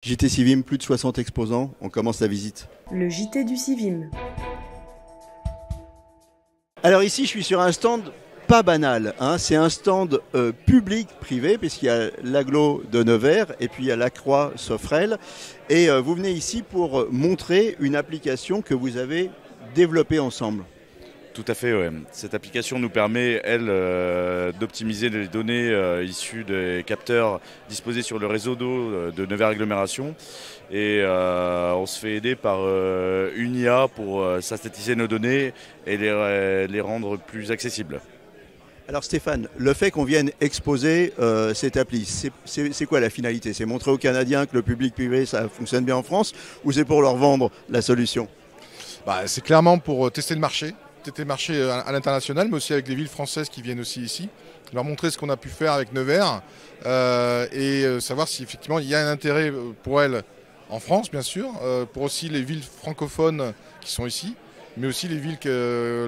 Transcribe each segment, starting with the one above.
JT Civim, plus de 60 exposants, on commence la visite. Le JT du Civim. Alors ici, je suis sur un stand pas banal, hein. C'est un stand public-privé, puisqu'il y a l'agglo de Nevers et puis il y a la Croix Sofrel. Et vous venez ici pour montrer une application que vous avez développée ensemble. Tout à fait, ouais. Cette application nous permet, elle, d'optimiser les données issues des capteurs disposés sur le réseau d'eau de Nevers Agglomération. Et on se fait aider par une IA pour synthétiser nos données et les rendre plus accessibles. Alors Stéphane, le fait qu'on vienne exposer cette appli, c'est quoi la finalité? C'est montrer aux Canadiens que le public privé, ça fonctionne bien en France, ou c'est pour leur vendre la solution? C'est clairement pour tester le marché à l'international, mais aussi avec les villes françaises qui viennent aussi ici, leur montrer ce qu'on a pu faire avec Nevers et savoir si effectivement il y a un intérêt pour elles en France, bien sûr, pour aussi les villes francophones qui sont ici, mais aussi les villes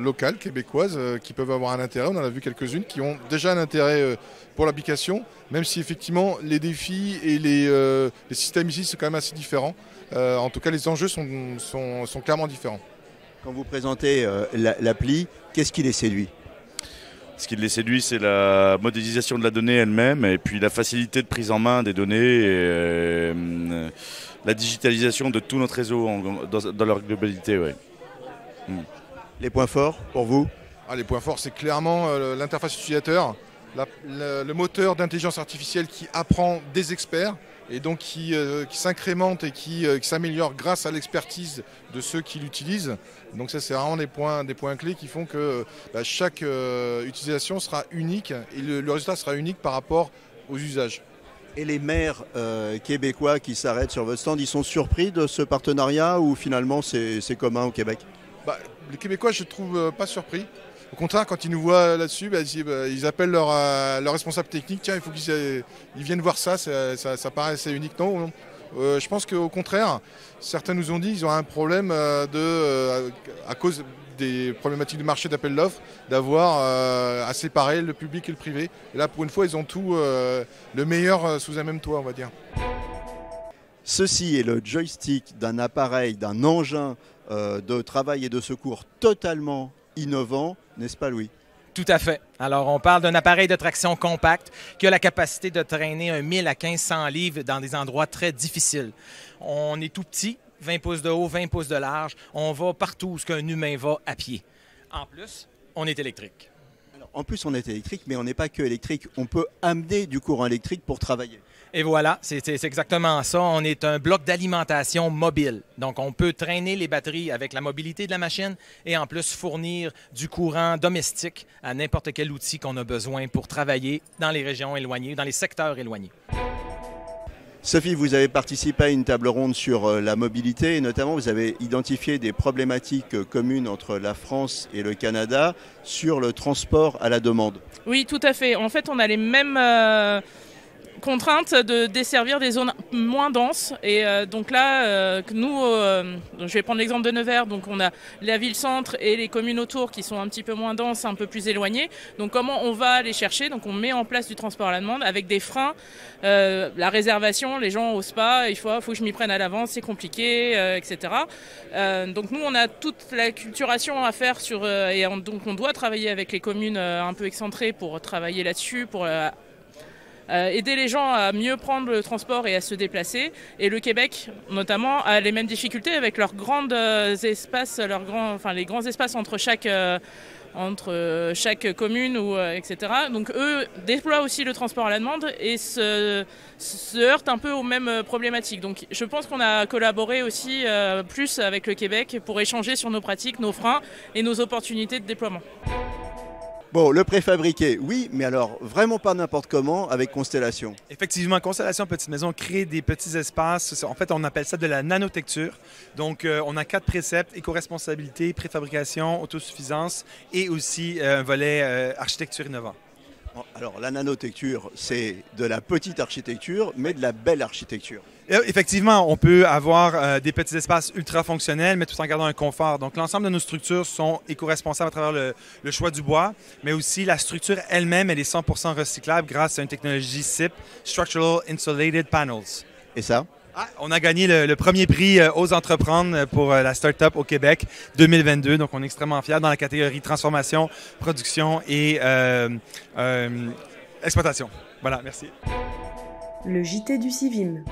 locales, québécoises, qui peuvent avoir un intérêt. On en a vu quelques-unes qui ont déjà un intérêt pour l'application, même si effectivement les défis et les systèmes ici sont quand même assez différents. En tout cas, les enjeux sont clairement différents. Quand vous présentez l'appli, qu'est-ce qui les séduit? Ce qui les séduit, c'est la modélisation de la donnée elle-même et puis la facilité de prise en main des données et la digitalisation de tout notre réseau dans leur globalité. Ouais. Les points forts pour vous? Les points forts, c'est clairement l'interface utilisateur, le moteur d'intelligence artificielle qui apprend des experts et donc qui s'incrémente et qui s'améliore grâce à l'expertise de ceux qui l'utilisent. Donc ça, c'est vraiment des points clés qui font que chaque utilisation sera unique et le résultat sera unique par rapport aux usages. Et les maires québécois qui s'arrêtent sur votre stand, ils sont surpris de ce partenariat ou finalement c'est commun au Québec? Les Québécois, je ne trouve pas surpris. Au contraire, quand ils nous voient là-dessus, ils appellent leur responsable technique. Tiens, il faut qu'ils viennent voir ça, ça paraît assez unique. Non. Je pense qu'au contraire, certains nous ont dit qu'ils ont un problème à cause des problématiques de marché d'appel d'offres, d'avoir à séparer le public et le privé. Et là, pour une fois, ils ont tout le meilleur sous un même toit, on va dire. Ceci est le joystick d'un appareil, d'un engin de travail et de secours totalement innovant, n'est-ce pas Louis? Tout à fait. Alors, on parle d'un appareil de traction compact qui a la capacité de traîner 1000 à 1500 livres dans des endroits très difficiles. On est tout petit, 20 pouces de haut, 20 pouces de large. On va partout où qu'un humain va à pied. En plus, on est électrique. Alors, en plus, on est électrique, mais on n'est pas que électrique. On peut amener du courant électrique pour travailler. Et voilà, c'est exactement ça. On est un bloc d'alimentation mobile. Donc, on peut traîner les batteries avec la mobilité de la machine et en plus fournir du courant domestique à n'importe quel outil qu'on a besoin pour travailler dans les régions éloignées, dans les secteurs éloignés. Sophie, vous avez participé à une table ronde sur la mobilité et notamment vous avez identifié des problématiques communes entre la France et le Canada sur le transport à la demande. Oui, tout à fait. En fait, on a les mêmes contrainte de desservir des zones moins denses et donc là nous je vais prendre l'exemple de Nevers, donc on a la ville-centre et les communes autour qui sont un petit peu moins denses, un peu plus éloignées. Donc comment on va les chercher? Donc on met en place du transport à la demande avec des freins, la réservation, les gens osent pas, il faut que je m'y prenne à l'avance, c'est compliqué, etc. Donc nous on a toute la culturation à faire donc on doit travailler avec les communes un peu excentrées pour travailler là-dessus, pour aider les gens à mieux prendre le transport et à se déplacer. Et le Québec, notamment, a les mêmes difficultés avec leurs grands espaces, les grands espaces entre chaque commune, etc. Donc eux déploient aussi le transport à la demande et se heurtent un peu aux mêmes problématiques. Donc je pense qu'on a collaboré aussi plus avec le Québec pour échanger sur nos pratiques, nos freins et nos opportunités de déploiement. Bon, le préfabriqué, oui, mais alors vraiment pas n'importe comment avec Constellation. Effectivement, Constellation Petite Maison crée des petits espaces. En fait, on appelle ça de la nanotecture. Donc, on a 4 préceptes: éco-responsabilité, préfabrication, autosuffisance et aussi un volet architecture innovante. Alors, la nanotecture, c'est de la petite architecture, mais de la belle architecture. Effectivement, on peut avoir des petits espaces ultra fonctionnels, mais tout en gardant un confort. Donc, l'ensemble de nos structures sont éco-responsables à travers le choix du bois, mais aussi la structure elle-même, elle est 100% recyclable grâce à une technologie SIP, Structural Insulated Panels. Et ça? On a gagné le premier prix Ose entreprendre pour la start-up au Québec 2022. Donc, on est extrêmement fiers dans la catégorie transformation, production et exploitation. Voilà, merci. Le JT du Civim.